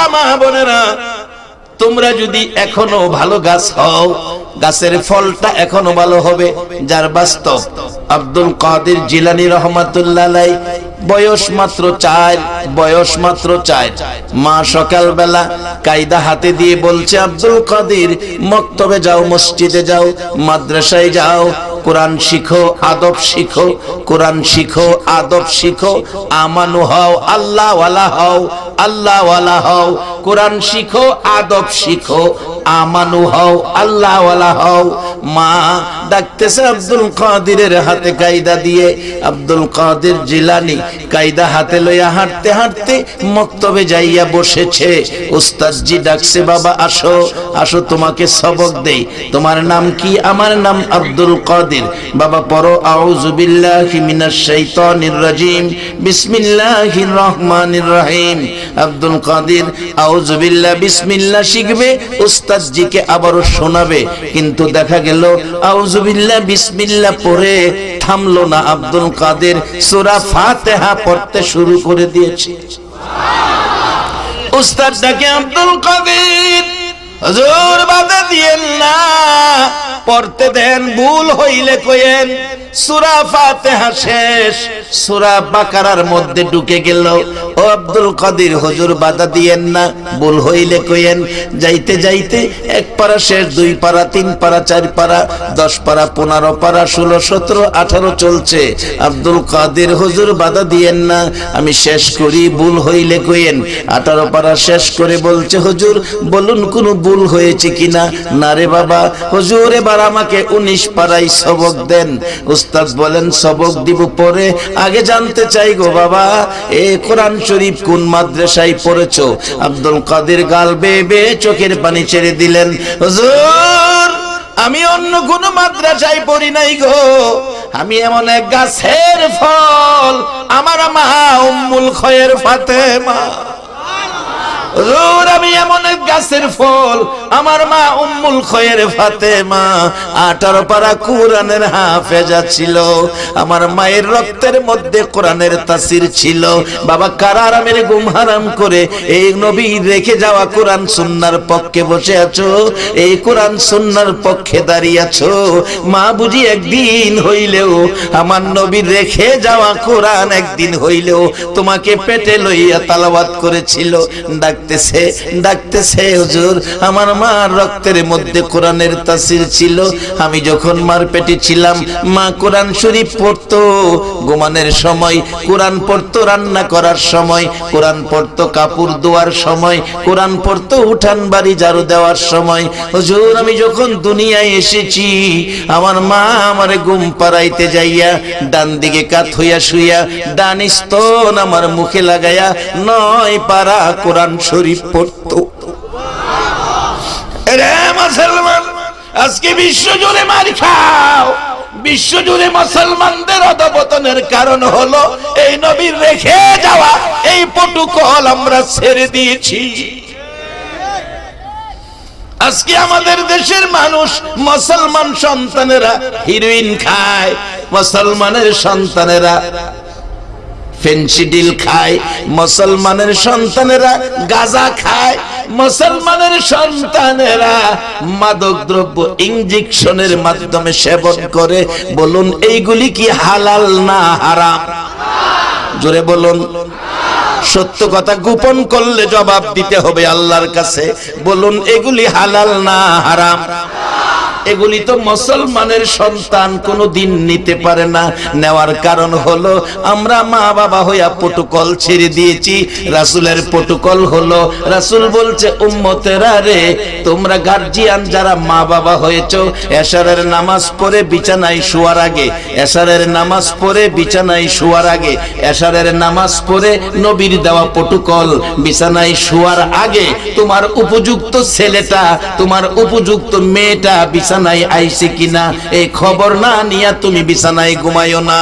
বাবারা মা বোনেরা, তোমরা যদি এখনো ভালো গাছ হও, গাছের ফলটা এখনো ভালো হবে। যার বাস্তব আব্দুল কাদের জিলানী রহমাতুল্লাহ আলাইহি বয়স মাত্র 4। মা সকালবেলা কায়দা হাতে দিয়ে বলছে, আব্দুল কাদের মক্তবে যাও, মসজিদে যাও, মাদ্রাসায় যাও, কোরআন শিখো, আদব শিখো, কোরআন শিখো, আদব শিখো, আমানু হও, আল্লাহ ওয়ালা হও, আল্লাহ ওয়ালা হও, কোরআন শিখো, আদব শিখো, আমানু হও, আল্লাহ ওয়ালা হও। মা ডাকতেছে আব্দুল কাদেরের হাতে কায়দা দিয়ে। আব্দুল কাদের জিলানী কায়দা হাতে লইয়া হাঁটতে হাঁটতে মক্তবে যাইয়া বসেছে। উস্তাদজি ডাকছে, বাবা আসো, আসো তোমাকে সবক দেই। তোমার নাম কি? আমার নাম আব্দুল কাদের। বাবা পড়ো, আউযু বিল্লাহি মিনাশ শাইতানির রাজিম, বিসমিল্লাহির রহমানির রহিম। আব্দুল কাদের আউযু বিল্লাহ বিসমিল্লাহ শিখবে, উস্তাদজিকে আবারও শোনাবে। কিন্তু দেখা গেল আউযু বিল্লাহ বিসমিল্লাহ পড়ে থামলো না, আব্দুল কাদের সূরা ফাতিহা পড়তে শুরু করে দিয়েছে। উস্তাদ ডাকে, আব্দুল কাদের হুজুর বাধা দিয়েন না, পড়তে দেন, ভুল হইলে কইেন। সূরা ফাতিহা শেষ, সূরা বাকারার মধ্যে ঢুকে গেল। ও আব্দুল কাদের হুজুর বাধা দিয়েন না, ভুল হইলে কইেন। যাইতে যাইতে 1 পারা শেষ, 2 পারা, 3 পারা, 4 পারা, 10 পারা, 15 পারা, 16, 17, 18 চলছে। আব্দুল কাদের হুজুর বাধা দিয়েন না, আমি শেষ করি, ভুল হইলে কইেন। 18 পারা শেষ করে বলছে, হুজুর বলুন কোনো ভুল হয়েছে কিনা। না রে বাবা, হুজুর এবার আমাকে 19 পারাই সবক দেন। উস্তাদ বলেন, সবক দিব পরে, আগে জানতে চাই গো বাবা, এ কোরআন শরীফ কোন মাদ্রাসায় পড়েছো? আব্দুল কাদের গাল বেয়ে বেয়ে চোখের পানি ছেড়ে দিলেন, হুজুর আমি অন্য কোন মাদ্রাসায় পড়ি নাই গো, আমি এমন এক গাছের ফল, আমার মা উম্মুল খয়ের ফাতেমা। হুজুর আমি এমন এক গাছের ফল, আমার মা উম্মুল খয়ের ফাতেমা 18 পারা কোরআনের হাফেজা ছিল। আমার মায়ের রক্তের মধ্যে কোরআনের তাসির ছিল। বাবা কারা আরামের ঘুম হারাম করে এই নবী রেখে যাওয়া কোরআন সুন্নাহর পক্ষে বসে আছো, এই কোরআন সুন্নাহর পক্ষে দাঁড়িয়ে আছো। মা বুঝি একদিন হইলেও আমার নবী রেখে যাওয়া কোরআন একদিন হইলেও তোমাকে পেটে লইয়া তালাওয়াত করেছিল। ডাকতেছে ডাকতেছে, হুজুর আমার মার রক্তের মধ্যে কোরআনের তাসির ছিল। আমি যখন মার পেটে ছিলাম, মা কোরআন শরীফ পড়তো, ঘুমানোর সময় কোরআন পড়তো, রান্না করার সময় কোরআন পড়তো, কাপড় ধোয়ার সময় কোরআন পড়তো, উঠান বাড়ি ঝাড়ু দেওয়ার সময়। হুজুর আমি যখন দুনিয়ায় এসেছি, আমার মা আমারে ঘুম পাড়াইতে যাইয়া ডান দিকে কাত হইয়া শুইয়া ডান স্তন আমার মুখে লাগাইয়া 9 পারা কোরআন শরীফ পড়তো। রে মুসলমান, আজকে বিশ্ব জুড়ে মার খাও, বিশ্ব জুড়ে মুসলমানদের অধঃপতনের কারণ হলো এই নবীর রেখে যাওয়া এই প্রটোকল আমরা ছেড়ে দিয়েছি। আজকে আমাদের দেশের মানুষ, মুসলমান সন্তানেরা হিরোইন খায়, মুসলমানের সন্তানেরা ফেন্সিডিল খায়, মুসলমানের সন্তানেরা গাঁজা খায়, মুসলমানের সন্তানেরা মাদক দ্রব্য ইনজেকশনের মাধ্যমে সেবন করে। বলুন এইগুলি কি হালাল না হারাম? জোরে বলুন। সত্য কথা গোপন করলে জবাব দিতে হবে আল্লাহর কাছে। বলুন এগুলি হালাল না হারাম? এগুলি তো মুসলমানের সন্তান কোনোদিন নিতে পারে না। নেওয়ার কারণ হলো আমরা মা বাবা হইয়া প্রটোকল ছেড়ে দিয়েছি। রাসূলের প্রটোকল হলো, রাসূল বলছে উম্মতেরা রে, তোমরা গার্জিয়ান যারা মা বাবা হয়েছো, এশারের নামাজ পড়ে বিছানায় শোয়ার আগে, এশারের নামাজ পড়ে বিছানায় শোয়ার আগে, এশারের নামাজ পড়ে নবীর দেওয়া প্রটোকল, বিছানায় শোয়ার আগে তোমার উপযুক্ত ছেলেটা, তোমার উপযুক্ত মেয়েটা বিছানায় আইছে কিনা এই খবর না নিয়া তুমি বিছানায় ঘুমাইও না।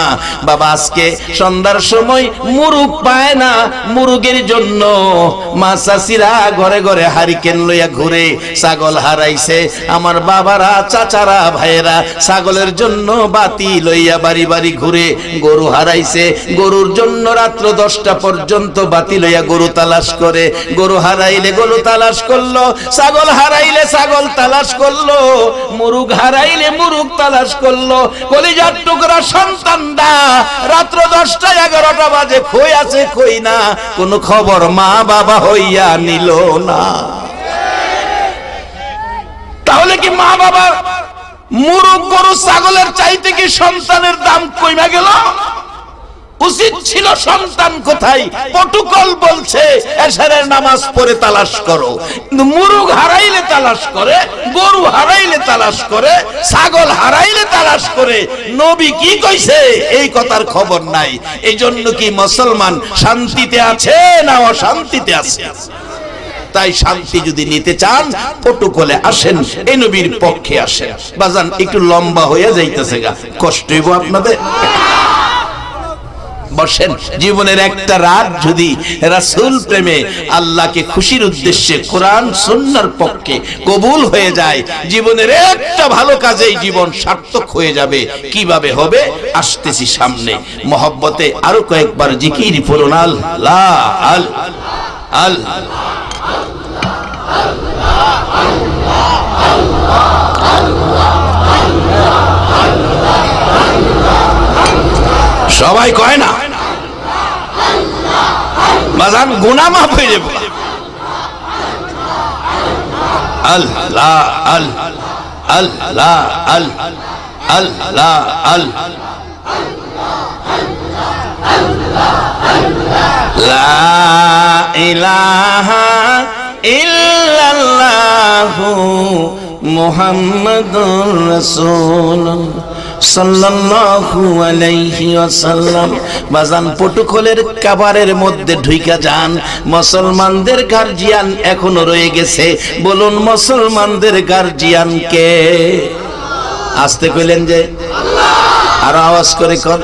বাবা আজকে সন্ধ্যার সময় মুরুগ পায় না, মুরুগের জন্য মা চাচিরা ঘরে ঘরে হারিকেন লইয়া ঘুরে। ছাগল হারাইছে, আমার বাবারা চাচারা ভাইয়েরা ছাগলের জন্য বাতি লইয়া বাড়ি বাড়ি ঘুরে। গরু হারাইছে, গরুর জন্য রাত্র 10টা পর্যন্ত বাতি লইয়া গরু তালাশ করে। গরু হারাইলে গরু তালাশ করলো, ছাগল হারাইলে ছাগল তালাশ করলো, মুরুগ হারাইলে মুরুগ তালাশ করলো। কলিজার টুকরা সন্তানরা রাত্র 10টা 11টা বাজে কই আছে কই না, কোন খবর মা বাবা হইয়া নিল না। তাহলে কি মা বাবা মুরুগ গরু ছাগলের চাইতে কি সন্তানের দাম কইমা গেল? উচিত ছিল সন্তান কোথায়, প্রটোকল বলছে এশারের নামাজ পড়ে তালাশ করো। কিন্তু মুরুগ হারাইলে তালাশ করে, গরু হারাইলে তালাশ করে, ছাগল হারাইলে তালাশ করে। নবী কি কইছে এই কথার খবর নাই। এই জন্য কি মুসলমান শান্তিতে আছে না অশান্তিতে আছে? তাই শান্তি যদি নিতে চান প্রটোকলে আসেন, এই নবীর পক্ষে আসেন। বাজান একটু লম্বা হয়ে যাইতেছে গা, কষ্ট হইব আপনাদের। বসেন, জীবনের একটা রাত যদি রাসূল প্রেমে আল্লাহকে খুশির উদ্দেশ্যে কোরআন সুন্নাহর পক্ষে কবুল হয়ে যায়, জীবনের একটা ভালো কাজেই জীবন সার্থক হয়ে যাবে। কিভাবে হবে আসতেছি সামনে। মহব্বতে আরো কয়েকবার জিকির পড়ুন, আল্লাহ আল্লাহ আল্লাহ। সবাই কয় না বাজান, গুনাহ মাফ হয়ে যাবে। আল্লাহ আল্লাহ আল্লাহ আল্লাহ আল্লাহ লা ইলাহা ইল্লাল্লাহু মুহাম্মাদুর রাসূলুল্লাহ সাল্লাল্লাহু আলাইহি ওয়াসাল্লাম। বাজান প্রটোকলের কাবারের মধ্যে ঢুইকা যান। মুসলমানদের গার্জিয়ান এখনো রয়ে গেছে। বলুন মুসলমানদের গার্জিয়ান কে? আসতে কইলেন যে আল্লাহ, আর আওয়াজ করে কোন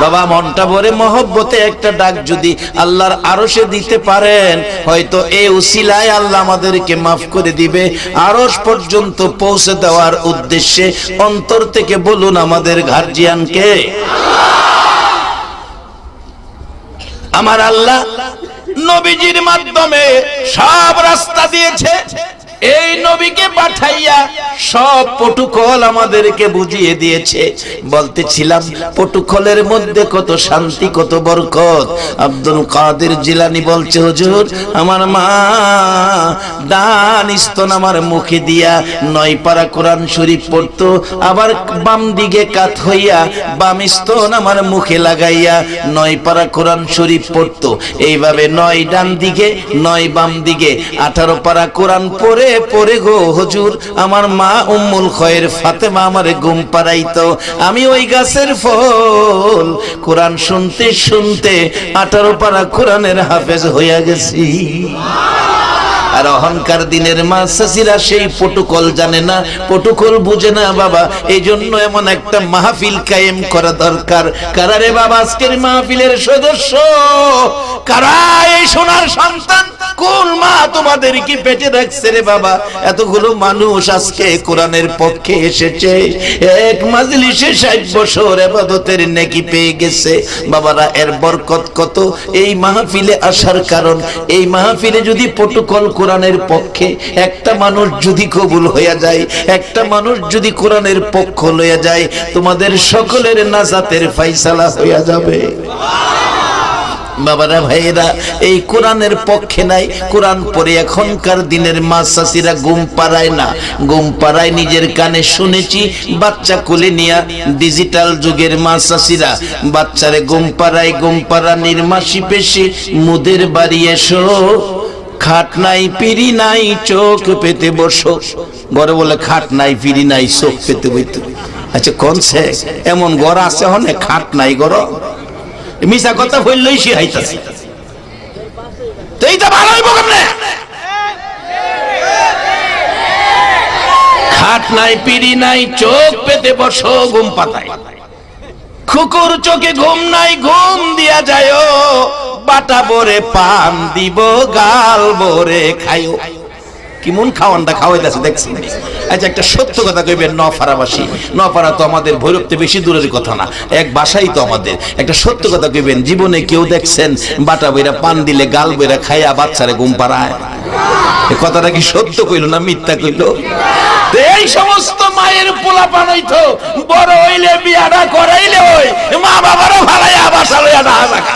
বাবা। মনটা ভরে মহব্বতে একটা ডাক যদি আল্লাহর আরশে দিতে পারেন, হয়তো এই উসিলায় আল্লাহ আমাদেরকে মাফ করে দিবে। আরশ পর্যন্ত পৌঁছে দেওয়ার উদ্দেশ্যে অন্তর থেকে বলুন আমাদের গার্জিয়ান কে? আমার আল্লাহ নবীজির মাধ্যমে সব রাস্তা দিয়েছে। এই নবীকে পাঠাইয়া সব প্রটোকল আমাদেরকে বুঝিয়ে দিয়েছে। বলতেছিলাম প্রটোকলের মধ্যে কত শান্তি, কত বরকত। আব্দুল কাদের জিলানী বলছে, হুজুর আমার মা ডান স্তন আমার মুখে দিয়া 9 পারা কোরআন শরীফ পড়তো, আবার বাম দিকে কাত হইয়া বাম স্তন আমার মুখে লাগাইয়া 9 পারা কোরআন শরীফ পড়তো। এইভাবে 9 ডান দিকে 9 বাম দিকে 18 পারা কোরআন পড়ে পরে গো হুজুর আমার মা উম্মুল খয়ের ফাতেমা আমারে ঘুম পাড়াইতো। আমি ওই গাছের ফল কোরআন শুনতে শুনতে 18 পারা কোরআনের হাফেজ হইয়া গেছি। আর অহংকার দিনের মা চাচিরা সেই প্রটোকল জানে না, প্রটোকল বুঝে না বাবা। এই জন্য এমন একটা মাহফিল কায়েম করা দরকার। কারা রে বাবা আজকের মাহফিলের সদস্য? কারা এই সোনার সন্তান? কোন মা তোমাদের কি পেটে রাখছে রে বাবা? এতগুলো মানুষ আজকে কোরআনের পক্ষে এসেছে, এক মাজলিসে 60 বছর ইবাদতের নেকি পেয়ে গেছে। বাবারা এর বরকত কত। এই মাহফিলে আসার কারণ, এই মাহফিলে যদি প্রটোকল কোরআনের পক্ষে একটা মানুষ যদি কবুল হইয়া যায়, একটা মানুষ যদি কোরআনের পক্ষ লইয়া যায়, তোমাদের সকলের নাজাতের ফায়সালা হইয়া যাবে। বাবারা ভাইয়েরা এই কোরআনের পক্ষে নাই, কোরআন পড়ে এখনকার দিনের মা চাচিরা ঘুম পাড়ায় না। ঘুম পাড়ায় নিজের কানে শুনেছি, বাচ্চা কোলে নিয়া ডিজিটাল যুগের মা চাচিরা বাচ্চারে ঘুম পাড়ায়। ঘুম পাড়া নির্মাসি পেশে মুদের বাড়ি এসো, খাট নাই পিড়ি নাই চোখ পেতে বসো। ঘরে বলে খাট নাই পিড়ি নাই চোখ পেতে বইতে। আচ্ছা কোনছে এমন ঘর আছে হনে খাট নাই ঘর? মিছা কথা বললেই সে হাইতাছে। তো এইটা ভালো হইব কেমনে? খাট নাই, পিড়ি নাই, চোখ পেতে বসো ঘুম পাতায়। খুকুর চোখে ঘুম নাই, ঘুম দিয়া যায়, বাটা ভরে পান দিব, গাল ভরে খাইও। কেমন খাওয়ানটা খাওয়াইতেছে দেখছেন? আচ্ছা, একটা সত্য কথা কইবেন, নপাড়াবাসী, নপাড়া তো আমাদের ভৈরবতে বেশি দূরের কথা না, এক বাসাই তো আমাদের। একটা সত্য কথা কইবেন, জীবনে কেউ দেখছেন বাটা বইরা পান দিলে গাল বইরা খাইয়া বাচ্চারে ঘুম পাড়ায়? এই কথাটা কি সত্য কইল না মিথ্যা কইল? এই সমস্ত মায়ের পোলাপান হইতো বড় হইলে বিয়াটা করাইলে ওই মা বাবারও ভালাইয়া বাসা লইয়া না থাকা।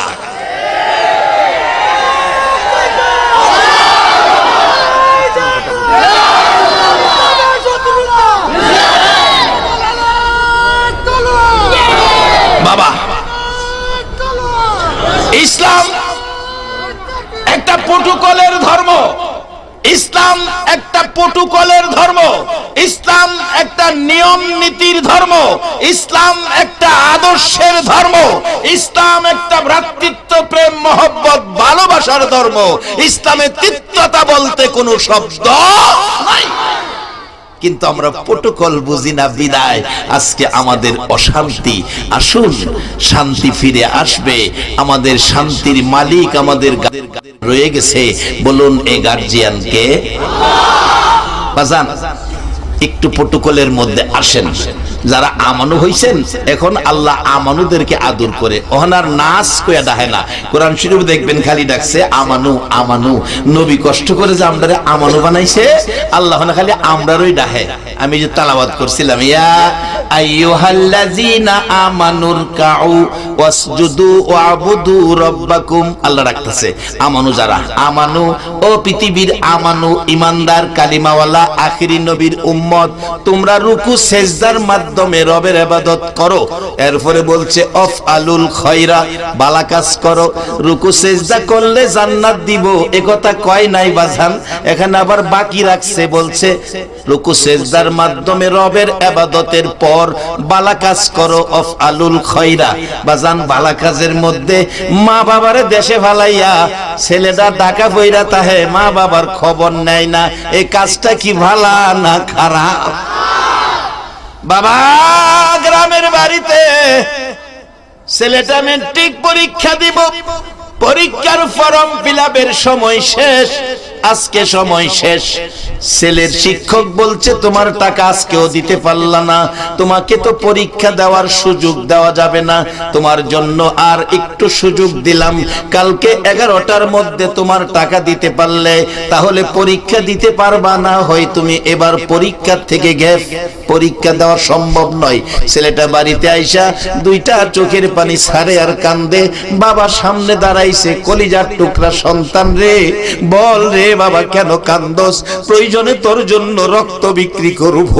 বাবা, ইসলাম একটা প্রটোকলের ধর্ম, ইসলাম একটা প্রটোকলের ধর্ম, ইসলাম একটা নিয়ম নীতির ধর্ম, ইসলাম একটা আদর্শের ধর্ম, ইসলাম একটা ভ্রাতৃত্ব প্রেম মহব্বত ভালোবাসার ধর্ম। ইসলামে তিক্ততা বলতে কোনো শব্দ নাই, কিন্তু আমরা প্রটোকল বুঝি না বিদায় আজকে আমাদের অশান্তি। আসুন, শান্তি ফিরে আসবে। আমাদের শান্তির মালিক আমাদের রয়ে গেছে। বলুন এই গার্জিয়ানকে। বাজান, একটু প্রটোকলের মধ্যে আসেন। যারা আমানু হইছেন, এখন আল্লাহ আমানুদেরকে আদর করে, ওনার নাচ কইয়া ডাহে না। কোরআন শরীফ দেখবেন খালি ডাকছে আমানু আমানু। নবী কষ্ট করে যে আমরারে আমানু বানাইছে, আল্লাহ না খালি আমরারই ডাহে। আমি যে তালাওয়াত করছিলাম, ইয়া আইয়ুহাল্লাযীনা আমানুর কাউ ওয়াসজুদু ওয়াবুদু রাব্বাকুম, আল্লাহ ডাকতেছে আমানু যারা। আমানু ও পৃথিবীর আমানু, ইমানদার কালিমাওয়ালা আখিরি নবীর উম্মত, তোমরা রুকু সেজদার মাধ্যমে রবের ইবাদত করো। এরপরে বলছে অফ আলুল খয়রা, ভালো কাজ করো। রুকু সেজদা করলে জান্নাত দিব, এ কথা কয় নাই বাজান। এখানে আবার বাকি রাখছে, বলছে রুকু সেজদার মাধ্যমে রবের ইবাদতের পর ভালো কাজ করো, অফ আলুল খয়রা। বাজান, ভালো কাজের মধ্যে মা বাবারে দেশে ফালাইয়া ছেলেটা ঢাকা বইরা তাহে, মা বাবার খবর নেয় না, এই কাজটা কি ভালো না খারাপ? বাবা, গ্রামের বাড়িতে ছেলেটা মেট্রিক পরীক্ষা দিব, পরীক্ষার ফর্ম ফিলআপের সময় শেষ, আজকে সময় শেষ। ছেলের শিক্ষক বলছে তোমার টাকা আজকেও দিতে পারলা না, তোমাকে তো পরীক্ষা দেওয়ার সুযোগ দেওয়া যাবে না, তোমার জন্য আর একটু সুযোগ দিলাম। কালকে 11টার মধ্যে তোমার টাকা দিতে পারলে তাহলে পরীক্ষা দিতে পারবা, না হয় তুমি এবার পরীক্ষা থেকে গ্যাপ, পরীক্ষা দেওয়া সম্ভব নয়। ছেলেটা বাড়িতে আইসা দুইটা চোখের পানি ছাড়ে আর কান্দে। বাবা সামনে দাঁড়াইছে, কলিজার টুকরা সন্তান রে, বল রে বাবা কেন কান্দোস? প্রয়োজনে তোর জন্য রক্ত বিক্রি করব।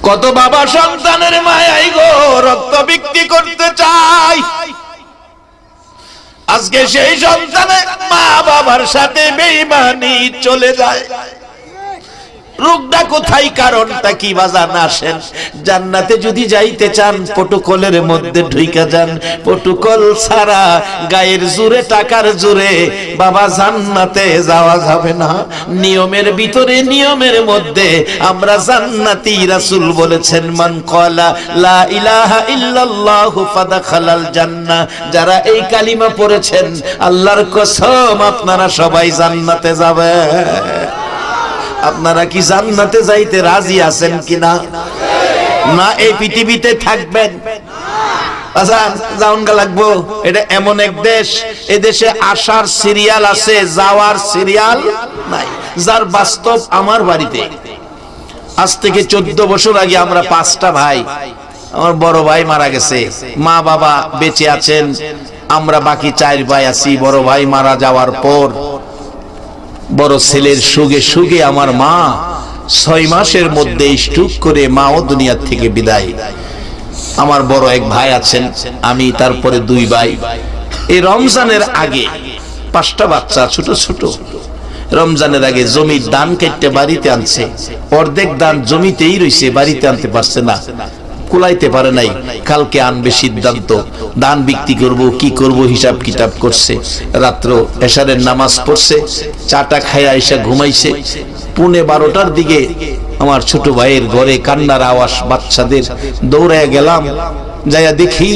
কত বাবা সন্তানের মায়াই গো রক্ত বিক্রি করতে চায়। আজকে সেই সন্তানে মা বাবার সাথে বেঈমানি চলে যায়। রোগটা কোথায়, কারণটা কি বাজান? আসেন, জান্নাতে যদি যাইতে চান প্রটোকলের মধ্যে ঢুইকা যান। প্রটোকল ছাড়া গায়ের জোরে টাকার জোরে বাবা জান্নাতে যাওয়া যাবে না। নিয়মের ভিতরে, নিয়মের মধ্যে আমরা জান্নাতি। রাসূল বলেছেন মান ক্বালা লা ইলাহা ইল্লাল্লাহু ফাদাখালাল জান্নাহ, যারা এই কালিমা পড়েছেন আল্লাহর কসম আপনারা সবাই জান্নাতে যাবেন। আপনারা কি জান্নাতে যাইতে রাজি আছেন কিনা? না এই পৃথিবীতে থাকবেন? আচ্ছা, যাওনগা লাগবো। এটা এমন এক দেশ, এই দেশে আসার সিরিয়াল আছে, যাওয়ার সিরিয়াল নাই। যার বাস্তব আমার বাড়িতে আজ থেকে 14 বছর আগে আমরা 5টা ভাই, আমার বড় ভাই মারা গেছে, মা বাবা বেঁচে আছেন, আমরা বাকি 4 ভাই আছি। বড় ভাই মারা যাওয়ার পর বড় ছেলের সুগে সুগে আমার মা 6 মাসের মধ্যে স্ট্রোক করে মাও দুনিয়া থেকে বিদায়। আমার বড় এক ভাই আছেন, আমি, তারপরে 2 ভাই। এই রমজানের আগে 5টা বাচ্চা ছোট ছোট। রমজানের আগে জমির ধান কেটে বাড়িতে আনছে, অর্ধেক ধান জমিতেই রইছে, বাড়িতে আনতে পারছে না। কুলাইতে পারে নাই, কালকে আনবে সিদ্ধান্ত, ধান বিক্রি করব কি করব হিসাব কিতাব করছে। রাত্র এশারের নামাজ পড়ছে, চাটা খাইয়া এসে ঘুমাইছে। 11:30টার দিকে আমার ছোট ভাইয়ের ঘরে কান্নার আওয়াজ, বাচ্চাদের। দৌড়ায় গেলাম, যাইয়া দেখি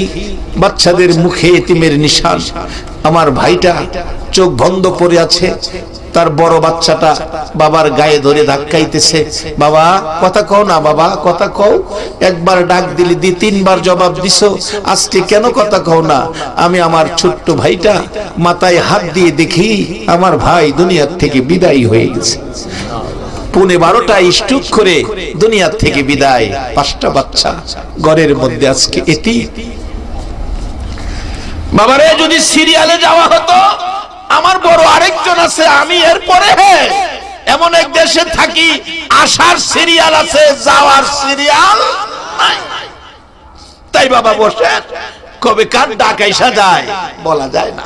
বাচ্চাদের মুখে এতিমের নিশান। আমার ভাইটা চোখ বন্ধ করে আছে, তার বড় বাচ্চাটা বাবার গায়ে ধরে ধাক্কাইতেছে, বাবা কথা কও না, বাবা কথা কও। একবার ডাক দিলি 2-3বার জবাব দিছো, আজকে কেন কথা কও না? আমি আমার ছোট্ট ভাইটা মাথায় হাত দিয়ে দেখি আমার ভাই দুনিয়ার থেকে বিদায় হয়ে গেছে। 11:30টায় স্ট্রোক করে দুনিয়ার থেকে বিদায়। 5টা বাচ্চা ঘরের মধ্যে আজকে এতিম। বাবারে, যদি সিরিয়ালে যাওয়া হতো, আমার বড় আরেকজন আছে, আমি এরপরে এমন এক দেশে থাকি, আসার সিরিয়াল আছে, যাওয়ার সিরিয়াল নাই। তাই বাবা বসে কবে কার ডাক আইসা যায় বলা যায় না।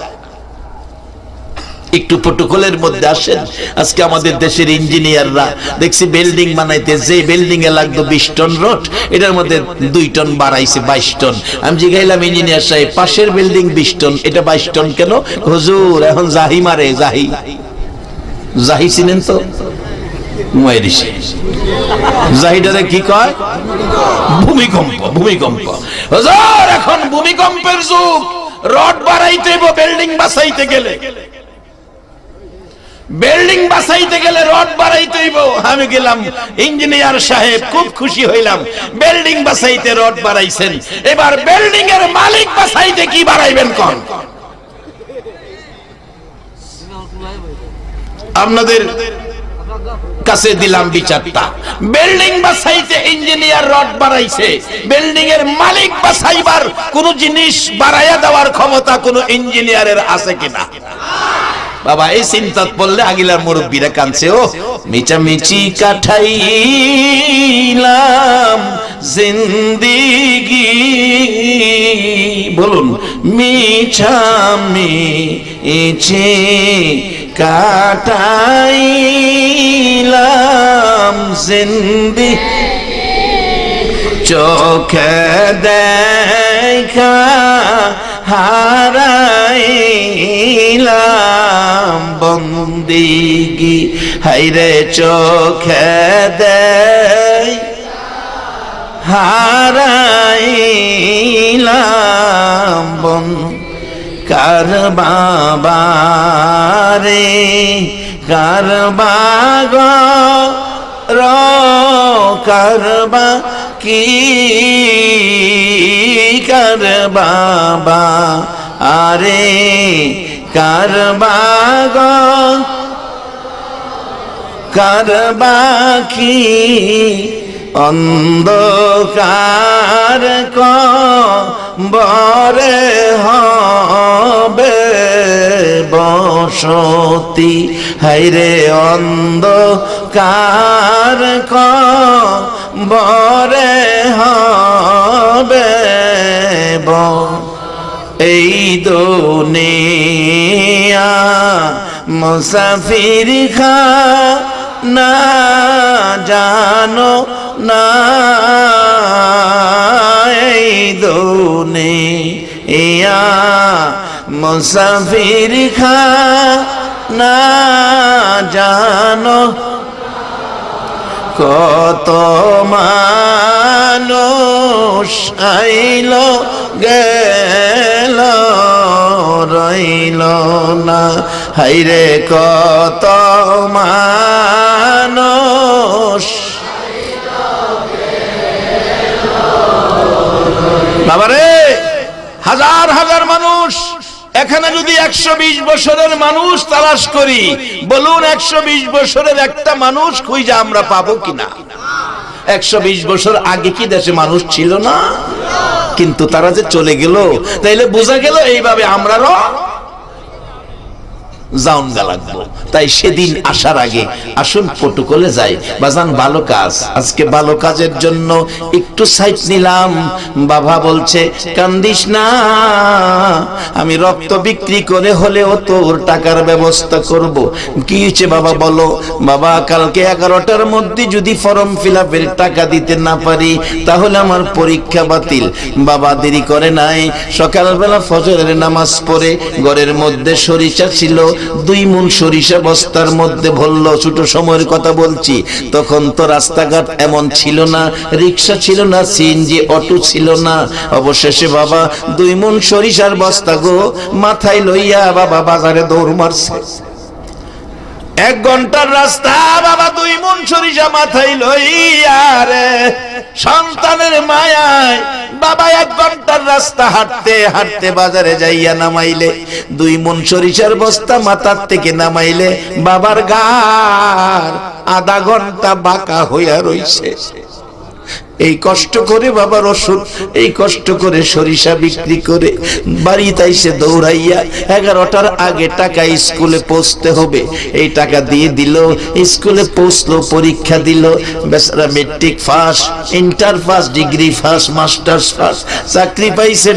একটু প্রটোকলের মধ্যে আসেন। আজকে আমাদের দেশের ইঞ্জিনিয়াররা দেখছি বিল্ডিং বানাইতে, যে বিল্ডিং এ লাগতো 20 টন রড, এটার মধ্যে 2 টন বাড়াইছে 22 টন। আমি জিগাইলাম ইঞ্জিনিয়ার সাহেব, পাশের বিল্ডিং 20 টন, এটা 22 টন কেন? হুজুর এখন জাহি মারে। জাহি জাহি চিনেন তো? জাহিদারে কি কয়? ভূমিকম্প। ভূমিকম্প। হুজুর এখন ভূমিকম্পের যুগ, রড বাড়াইতে হইব বিল্ডিং বাঁচাইতে গেলে। বিল্ডিং বাঁচাইতে গেলে রড বাড়াইতে হইব। আমি গেলাম, ইঞ্জিনিয়ার সাহেব খুব খুশি হইলাম, বিল্ডিং বাঁচাইতে রড বাড়াইছেন, এবার বিল্ডিং এর মালিক বাঁচাইতে কি বাড়াইবেন কোন? আপনাদের কাছে দিলাম বিচারটা। বিল্ডিং বাঁচাইতে ইঞ্জিনিয়ার রড বাড়াইছে, বিল্ডিং এর মালিক বাঁচাইবার কোন জিনিস বাড়াইয়া দেওয়ার ক্ষমতা কোন ইঞ্জিনিয়ারের আছে কিনা? বাবা, এই চিন্তা পড়লে আগিলার মুরব্বীরা কাঁদছে। ও মিচামিচি কাটাইলাম জিন্দিগি, বলুন, মিছামিচি কাটাইলাম জিন্দিগি, চোখে দেখা হারাইলাম বন্দিগি, হাইরে চোখে দেই হারাইলাম বন। কার বাবা রে কার বাগ র কারবা কি কার বাবা আরে কার বাগ কার বাকি অন্ধকার কবরে হবে বসতি, হাইরে অন্ধকার কবরে হবে এই দুনিয়া মুসাফির খানা জানো না, এই দুনিয়া মুসাফির খানা জানো, কত মানুষ আইল গেল রইল না, হাইরে কত মানুষ। বাবারে, হাজার হাজার মানুষ এখানে যদি 120 বছরের মানুষ তালাশ করি, বলুন 120 বছরের একটা মানুষ খুঁজে আমরা পাবো কিনা? 120 বছর আগে কি দেশে মানুষ ছিল না? কিন্তু তারা যে চলে গেল, তাইলে বোঝা গেল এইভাবে আমরাও জাউনগা লাগবো। তাই সেদিন আসার আগে আসুন প্রটোকলে যাই। বাজান ভালো কাজ, আজকে ভালো কাজের জন্য একটু সাইড নিলাম। বাবা বলছে কান্দিস না, আমি রক্ত বিক্রি করে হলেও তোর টাকার ব্যবস্থা করব। কি হয়েছে বাবা বলো? বাবা কালকে 11টার মধ্যে যদি ফর্ম ফিল আপের টাকা দিতে না পারি তাহলে আমার পরীক্ষা বাতিল। বাবা দেরি করে নাই, সকালবেলা ফজরের নামাজ পড়ে ঘরের মধ্যে সরিষা ছিল, 2 মণ সরিষা বস্তার মধ্যে ভরল। ছোট সময়ের কথা বলছি, তখন তো রাস্তাঘাট এমন ছিল না, রিক্সা ছিল না, সিএনজি অটো ছিল না। অবশেষে বাবা 2 মণ সরিষার বস্তা গো মাথায় লইয়া বাবা বাজারে দৌড় মারছে। 1 ঘন্টার রাস্তা বাবা 2 মণ সরিষা মাথায় লইয়া রে সন্তানের মায়ায় বাবা 1 ঘন্টার রাস্তা হাঁটতে হাঁটতে বাজারে যাইয়া নামাইলে 2 মণ সরিষার বস্তা মাথার থেকে নামাইলে বাবার গার আধা ঘন্টা বাঁকা হইয়া রইছে। এই কষ্ট করে বাবার ওষুধ, এই কষ্ট করে সরিষা বিক্রি করে বাড়িতে এসে দৌড়াইয়া 11টার আগে টাকা স্কুলে পৌঁছতে হবে, এই টাকা দিয়ে দিল। স্কুলে পৌঁছলো, পরীক্ষা দিল, বেচারা metric first, inter first, degree first, masters first, চাকরি পাইছে।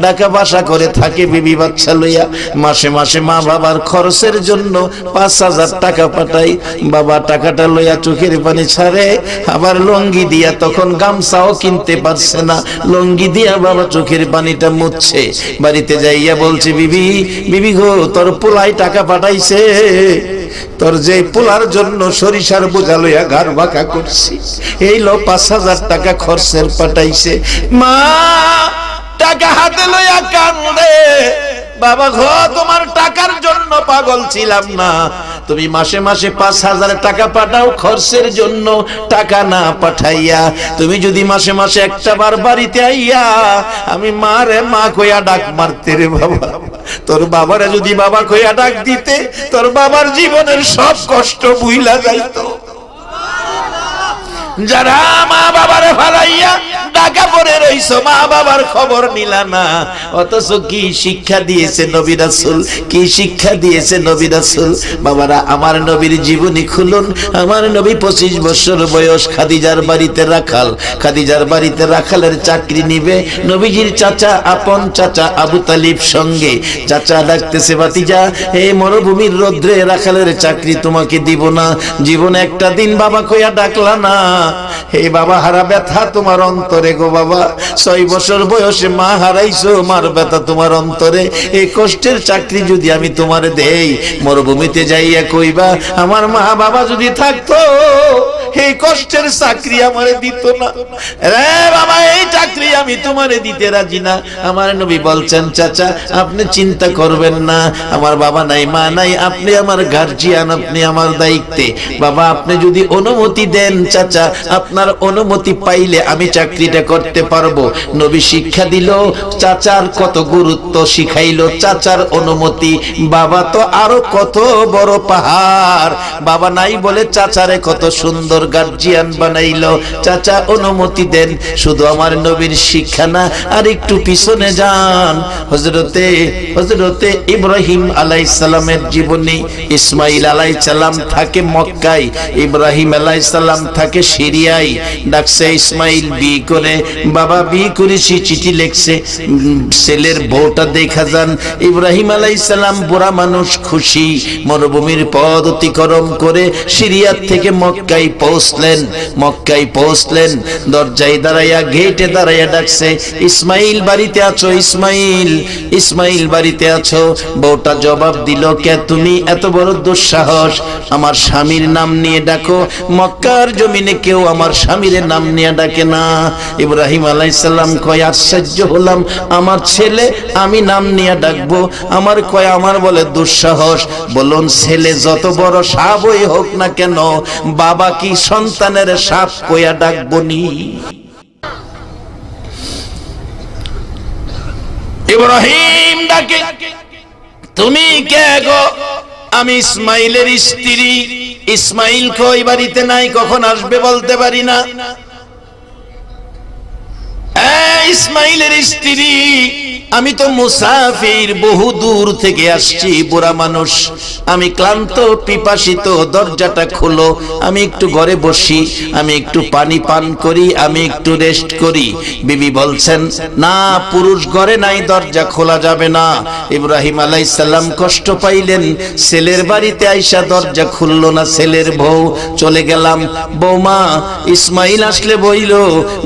ঢাকা বাসা করে থাকে বিবি বাচ্চা লইয়া। মাসে মাসে মা বাবার খরচের জন্য 5,000 টাকা পাঠাই। বাবা টাকাটা লইয়া চোখের পানি ছাড়ে, আবার লঙ্গি দিয়া, তখন গামছাও কিনতে পারছে না, লঙ্গি দিয়া বাবা চোখের পানিটা মুছছে। বাড়িতে যাইয়া বলছে বিবি গো তোর পোলাই টাকা পাঠাইছে, তোর যে পোলার জন্য সরিষার বোঝা লইয়া ঘাড় বাঁকা করছি, এই লো 5,000 টাকা খরচের পাঠাইছে। মা টাকা হাতে লইয়া কান্দে। বাবা গো তোমার টাকার জন্য পাগল ছিলাম না, তুমি মাসে মাসে 5,000 টাকা পাঠাও খরচের জন্য, টাকা না পাঠাইয়া তুমি যদি মাসে মাসে একটা বার বাড়িতে আইয়া আমি মারে মা কইয়া ডাক মারতে রে বাবা। তোর বাবারে যদি বাবা কইয়া ডাক দিতে তোর বাবার জীবনের সব কষ্ট ভুইলা যাইতো। যারা মা বাবারে ফালাইয়া ঢাকা পড়ে রইছো, মা বাবার খবর নিলা না, অথচ কি শিক্ষা দিয়েছে নবী রাসূল, কি শিক্ষা দিয়েছে নবী রাসূল। বাবারা আমার নবীর জীবনী খুলুন। আমার নবী 25 বছর বয়স, খাদিজার বাড়িতে রাখাল, খাদিজার বাড়িতে রাখালের চাকরি নিবে। নবীজির চাচা, আপন চাচা আবু তালিব সঙ্গে। চাচা ডাকতেছে ভাতিজা, এই মরুভূমির রোদ্রে রাখালের চাকরি তোমাকে দিব না, জীবনে একটা দিন বাবা কইয়া ডাকলা না। হে বাবা হারা ব্যথা তোমার অন্তরে গো বাবা, 6 বছর বয়সে মা হারাইছো, মার ব্যথা তোমার অন্তরে। এই কষ্টের চাকরি যদি আমি তোমারে দেই, মরুভূমিতে যাইয়া কইবা আমার মা বাবা যদি থাকতো এই কষ্টের চাকরি আমারে দিত না রে বাবা, এই চাকরি আমি তোমারে দিতে রাজি না। আমার নবী বলছেন চাচা আপনি চিন্তা করবেন না, আমার বাবা নাই মা নাই, আপনি আমার গার্জিয়ান, আপনি আমার দায়িত্বে। বাবা আপনি যদি অনুমতি দেন চাচা, আপনার অনুমতি পাইলে আমি চাকরিটা করতে পারবো। নবী শিক্ষা দিল, চাচার কত গুরুত্ব শিখাইলো, চাচার অনুমতি। বাবা তো আরো কত বড় পাহাড়, বাবা নাই বলে চাচারে কত সুন্দর গার্জিয়ান বানাইলো। চাচা অনুমতি দেন। শুধু আমার নবীর শিক্ষা না, আর একটু পিছনে যান, হযরতে ইব্রাহিম আলাইহিস সালামের জীবনী। ইসমাইল আলাইহিস সালাম থাকে মক্কায়, ইব্রাহিম আলাইহিস সালাম থাকে সিরিয়ায়। ডাকছে ইসমাইল বিয়ে করে, বাবা বিয়ে করেছি, চিঠি লিখছে, ছেলের বউটা দেখা যান। ইব্রাহিম আলাইহিস সালাম বুড়া মানুষ, খুশি, মরুভূমির পথ অতিক্রম করে সিরিয়ার থেকে মক্কায় পৌঁছলেন। দরজায় দাঁড়াইয়া, গেটে দাঁড়াইয়া ডাকছে ইসমাইল বাড়িতে আছো, ইসমাইল বাড়িতে আছো। বউটা জবাব দিল, কে তুমি, এত বড় দুঃসাহস, আমার স্বামীর নাম নিয়ে ডাকো। মক্কার জমিনে কেউ আমার স্বামীর নাম নিয়ে ডাকে না। ইব্রাহিম আলাইহিস সালাম কয় আশ্চর্য হলাম, আমার ছেলে আমি নাম নিয়ে ডাকবো, আমার বলে দুঃসাহস। বলুন ছেলে যত বড় সাপই হোক না কেন, বাবা কি সন্তানের সাপ কইয়া ডাকবো নি? ইব্রাহিম ডাকে, তুমি কে গো? আমি ইসমাইলের স্ত্রী। ইসমাইল কই বাড়িতে নাই, কখন আসবে বলতে পারি না। ইসমাইলের স্ত্রী, আমি তো মুসাফির, বহু দূর থেকে আসছি, বুড়া মানুষ, আমি ক্লান্ত পিপাসিত, দরজাটা খোলো, আমি একটু ঘরে বসি, আমি একটু পানি পান করি, আমি একটু রেস্ট করি। বিবি বলছেন না, পুরুষ ঘরে নাই, দরজা খোলা যাবে না। ইব্রাহিম আলাইহিস সালাম কষ্ট পাইলেন, ছেলের বাড়িতে আইসা দরজা খুললো না, ছেলের বউ। চলে গেলাম, বৌমা ইসমাইল আসলে বইল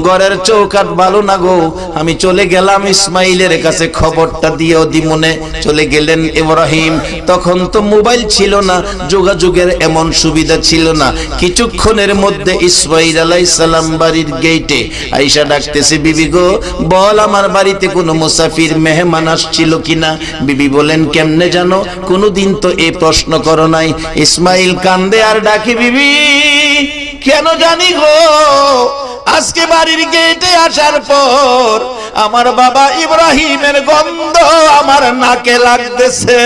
ঘরের চৌকাট ভালো না গো, আমি চলে গেলাম ইসমাইলের কাছে খবরটা দিয়েও দিমনে। চলে গেলেন ইব্রাহিম। তখন তো মোবাইল ছিল না, যোগাযোগের এমন সুবিধা ছিল না। কিছুক্ষণের মধ্যে ইসমাইল আলাইহিস সালাম বাড়ির গেটে আয়েশা ডাকতেছে, বিবি গো বল আমার বাড়িতে কোনো মুসাফির মেহমান আসছিল কিনা। বিবি বলেন কেমনে জানো, কোনোদিন তো এই প্রশ্ন করো নাই। ইসমাইল কান্দে আর ডাকে, বিবি কেন জানি গো, আজকে বাড়ির গেটে আসার পর আমার বাবা ইব্রাহিমের গন্ধ আমার নাকে লাগতেছে,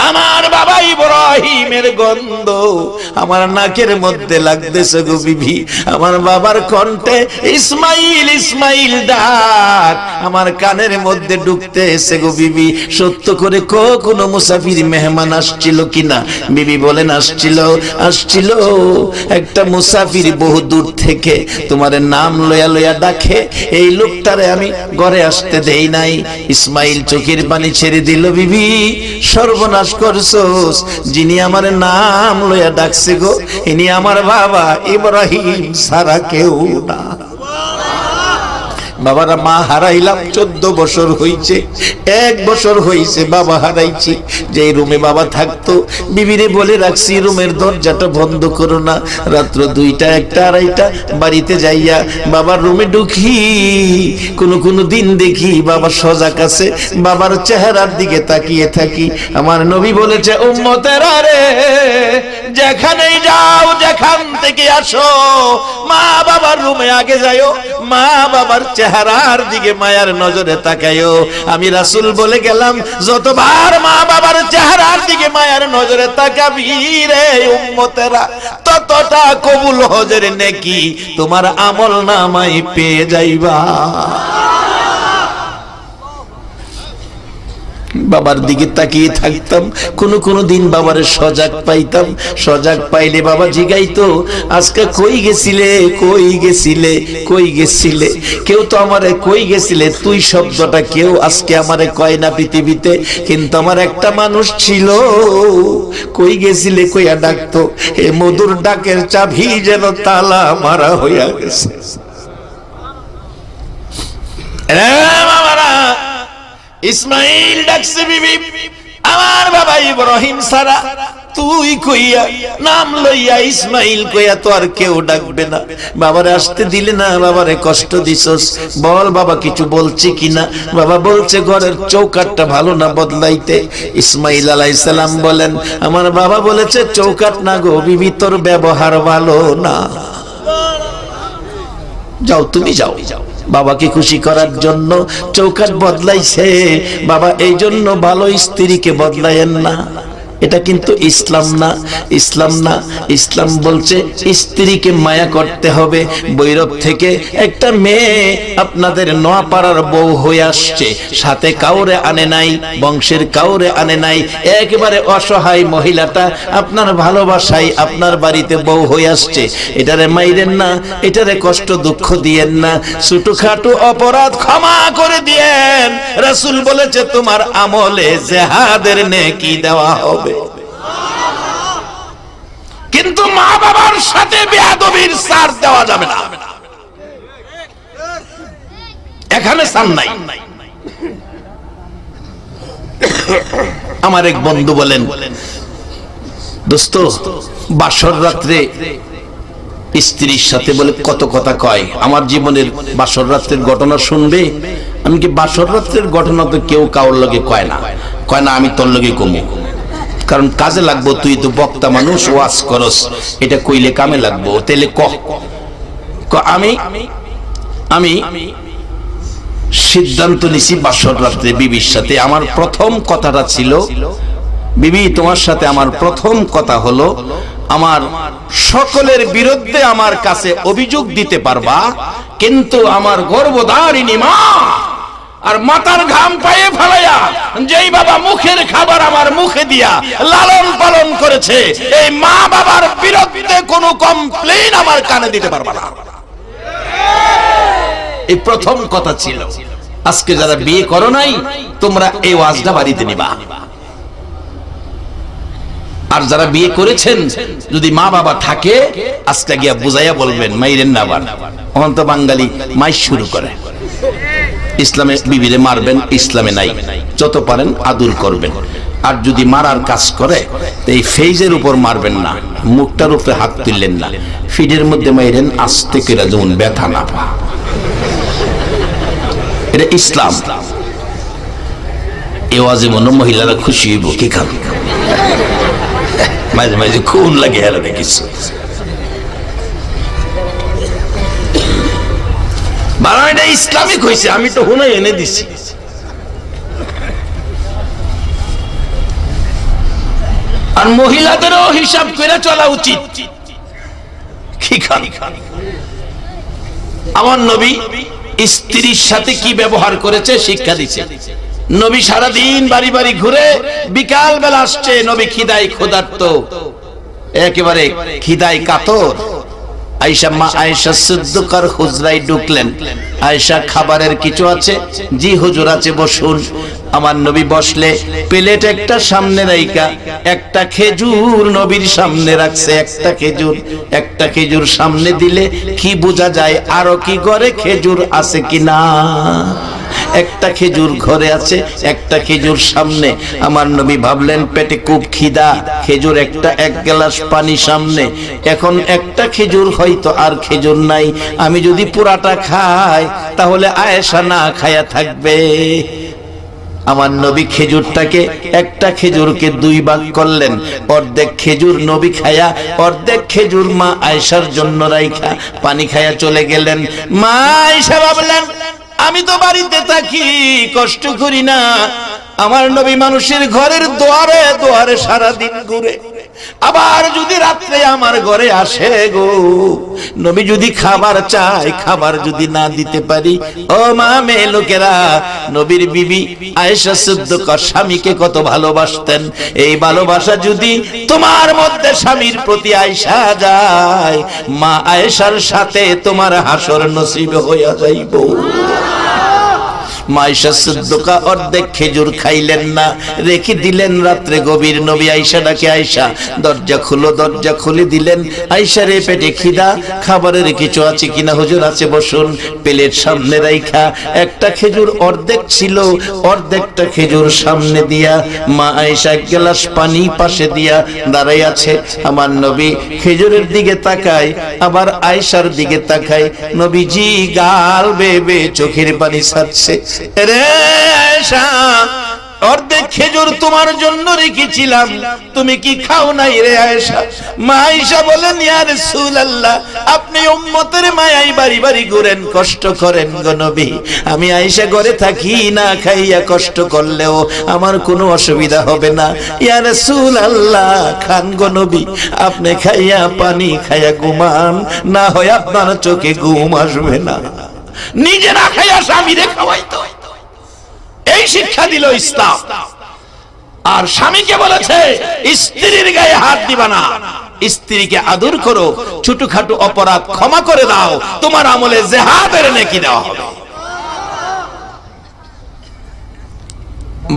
আমার বাবা ইব্রাহিমের গন্ধ আমার নাকের মধ্যে লাগতেছে গো বিবি। আমার বাবার কণ্ঠে ইসমাইল ইসমাইল ডাক আমার কানের মধ্যে ঢুকতেছে গো বিবি। সত্য করে কোনো মুসাফির মেহমান আসছিল কিনা? বিবি বলেন আসছিল একটা মুসাফির বহু দূর থেকে, তোমার নাম লয়া লয়া ডাকে, এই লোকটারে আমি ঘরে আসতে দেই নাই। ইসমাইল চোখের পানি ছেড়ে দিল, বিবি সর্বনাশ করছস, যিনি আমার নাম লয়া ডাকছে গো ইনি আমার বাবা ইব্রাহিম ছাড়া কেউ না। বাবারা মা হারাইলাম 14 বছর হইছে, 1 বছর হইছে বাবা হারাইছি। যে রুমে বাবা থাকতো বিবিরে বলে রাখছি রুমের দরজাটা বন্ধ করো না। রাত্র 2টা 1টা 2:30 বাড়িতে যাইয়া বাবার রুমে ঢুকি, কোনো দিন দেখি বাবা সজাগ আছে, বাবার চেহারার দিকে তাকিয়ে থাকি। আমার নবী বলেছে, উম্মতেরা রে, যেখানেই যাও যেখান থেকে আসো মা বাবার রুমে আগে যাইও, মা বাবার চেহারার দিকে মায়ার নজরে তাকাইও। আমি রাসূল বলে গেলাম, যতবার মা বাবার চেহারার দিকে মায়ার নজরে তাকাবি রে উম্মতেরা, ততটা কবুল হজের নেকি তোমার আমল নামায় পেয়ে যাইবা। বাবার দিকে তাকিয়ে থাকতাম, কোনো দিন বাবারে সজাগ পাইতাম। সজাগ পাইলে বাবা জিগাইতো, আজকে কই গেছিলে। কেউ তো আমারে কই গেছিলে তুই শব্দটা কেউ আজকে আমারে কয় না পৃথিবীতে, কিন্তু আমার একটা মানুষ ছিল কই গেছিলে কইয়া ডাকতো। এ মধুর ডাকের চাবি যেন তালা মারা হইয়া গেছে। ইসমাইল ডাকছে, বিবি আমার বাবা ইব্রাহিম সারা তুই কইয়া নাম লইয়া ইসমাইল কইয়া তো আর কেউ ডাকবে না। বাবারে আসতে দিলে না, বাবারে কষ্ট দিছস, বল বাবা কিছু বলছে কিনা। বাবা বলছে ঘরের চৌকাটটা ভালো না, বদলাইতে। ইসমাইল আলাইহিস সালাম বলেন, আমার বাবা বলেছে চৌকাট না গো বিবি, তোর ব্যবহার ভালো না, যাও তুমি যাও। বাবাকে খুশি করার জন্য চৌকাট বদলাইছে বাবা, এই জন্য ভালো স্ত্রীকে বদলায়েন না। এটা কিন্তু ইসলাম না, ইসলাম বলছে স্ত্রীকে মায়া করতে হবে। বৈরব থেকে একটা মেয়ে আপনাদের নোয়াপাড়ার বউ হয়ে আসছে, সাথে কাউরে আনে নাই, বংশের কাউরে আনে নাই, একেবারে অসহায় মহিলাটা আপনার ভালোবাসায় আপনার বাড়িতে বউ হয়ে আসছে। এটারে মাইরেন না, এটারে কষ্ট দুঃখ দিয়েন না, ছোটখাটো অপরাধ ক্ষমা করে দিয়েন। রাসূল বলেছে তোমার আমলে জিহাদের নেকি দেওয়া হবে। কিন্তু মা বাবার সাথে বেয়াদবির সার দেওয়া যাবে না, এখানে সার নাই। আমার এক বন্ধু বলেন, দোস্ত বাসর রাত্রে স্ত্রীর সাথে বলে কত কথা কয়, আমার জীবনের বাসর রাত্রের ঘটনা শুনবে। আমি কি বাসর রাত্রের ঘটনা তো কেউ কাউর লগে কয় না, আমি তোর লগে কমু, কারণ কাজে লাগবো, তুই তো বক্তা মানুষ, ওয়াজ করস, এটা কইলে কামে লাগবো, তাইলে আমি সিদ্ধান্ত নিছি বাসর রাত্রে বিবির সাথে। আমার প্রথম কথাটা ছিল, বিবি তোমার সাথে আমার প্রথম কথা হলো, আমার সকলের বিরুদ্ধে আমার কাছে অভিযোগ দিতে পারবা, কিন্তু আমার গর্ভধারিণী মা আর মাতার ঘাম পায়ে ফেলাইয়া যেই বাবা মুখের খাবার আমার মুখে দিয়া লালন পালন করেছে, এই মা বাবার বিরুদ্ধে কোনো কমপ্লেইন আমার কানে দিতে পারবে না। এই প্রথম কথা ছিল। আজকে যারা বিয়ে করো নাই, তোমরা এই ওয়াজটা বাড়িতে নিবা। আর যারা বিয়ে করেছেন, যদি মা বাবা থাকে, আজকে গিয়া বুঝাইয়া বলবেন মাইরেন না। আবার অন্ত বাঙালি মাই শুরু করে, ইসলামে বিবিরে মারবেন, ইসলামে নাই, যত পারেন আদর করবেন। আর যদি মারার কাজ করে, এই ফেজের উপর মারবেন না, মুখটার উপরে হাত তুললেন না, ফিডের মধ্যে মাইরেন আস্তে করে, যেমন ব্যথা না পা। এটা ইসলাম। এ ওয়াজে মনে মহিলারা খুশি হইব, কি খান মাঝে মাঝে খুন লাগে হেরা দেখিস। এটা ইসলামিক হয়েছে, আমি তো হুনাই এনে দিছি। আর মহিলাদেরও হিসাব করে চলা উচিত। কি খান আমার নবী স্ত্রীর সাথে কি ব্যবহার করেছে শিক্ষা দিচ্ছে। নবী সারাদিন বাড়ি বাড়ি ঘুরে বিকাল বেলা আসছে, নবী খিদায় ক্ষুধার্ত, একেবারে খিদায় কাতর। আয়েশা মা আয়েশা সিদ্দিকার হুজরায় ঢুকলেন। আয়েশা, খাবারের কিছু আছে? জি হুজুর আছে, বসুন। আমার নবী বসলে প্লেট একটা সামনে রাইখা একটা খেজুর নবীর সামনে রাখছে। একটা খেজুর সামনে দিলে কি বোঝা যায় আরো কি ঘরে খেজুর আছে কিনা? একটা খেজুর ঘরে আছে, একটা খেজুর সামনে। আমার নবী ভাবলেন পেটে খুব খিদা, খেজুর একটা, এক গ্লাস পানি সামনে। এখন একটা খেজুর হয়তো আর খেজুর নাই, আমি যদি পুরাটা খাই তাহলে আয়েশা না খায়া থাকবে। আমার নবী খেজুরটাকে, একটা খেজুরকে দুই ভাগ করলেন। অর্ধেক খেজুর নবী খায়া, অর্ধেক খেজুর মা আয়েশার জন্য রাইখা পানি খায়া চলে গেলেন। মা আয়েশা ভাবলেন আমি তো বাড়িতে থাকি, কষ্ট করি না, আমার নবী মানুষের ঘরের দুয়ারে দুয়ারে সারাদিন ঘুরে, আবার যদি রাত্রে আমার ঘরে আসে গো, নবী যদি খাবার চায়, খাবার যদি না দিতে পারি, ও মা মেয়ে লোকেরা, নবীর বিবি আয়েশা সিদ্দিকা স্বামীকে কত ভালোবাসতেন। এই ভালোবাসা যদি তোমার মধ্যে স্বামীর প্রতি আয়েশা যায়, মা আয়েশার সাথে তোমার হাসর নসিব হইয়া যাইব। আয়েশা সিদ্দিকা অর্ধেক খেজুর খাইলেন না, রেখে দিলেন রাত্রে গভীর। নবী আয়েশা ডাকে, আয়েশা দরজা খুলো, দরজা খুলে দিলেন। আয়েশা রে পেটে খিদা, খাবারের কিছু আছে কিনা? হুজুর আছে, বসুন। প্লেট সামনে রাইখা একটা খেজুর অর্ধেক ছিল, অর্ধেকটা খেজুর সামনে দিয়া মা আয়েশা এক গ্লাস পানি পাশে দিয়া দাঁড়াই আছে। আমার নবী খেজুরের দিকে তাকায়, আবার আয়েশার দিকে তাকায়। নবীজি গাল বেবে চোখের পানি ছাড়ছে। রে আয়েশা, অর্ধেক খেজুর তোমার জন্য রেখেছিলাম, তুমি কি খাও নাই রে আয়েশা? মা আয়েশা বলেন, ইয়া রাসূলুল্লাহ, আপনি উম্মতের মায়ায় বাড়ি বাড়ি ঘুরেন, কষ্ট করেন গো নবী। আমি আয়েশা ঘরে থাকি, না খাইয়া কষ্ট করলেও আমার কোনো অসুবিধা হবে না। ইয়া রাসূলুল্লাহ, খান গো নবী, আপনি খাইয়া পানি খাইয়া ঘুমান, না হয় আপনার চোখে ঘুম আসবে না। নিজে না খাইয়া স্বামীরে খাওয়াইতো। এই শিক্ষা দিল ইসলাম। আর স্বামীকে বলেছে স্ত্রীর গায়ে হাত দিবা না, স্ত্রীকে আদর করো, ছোটখাটো অপরাধ ক্ষমা করে দাও, তোমার আমলে জিহাদের নেকি দেওয়া হবে।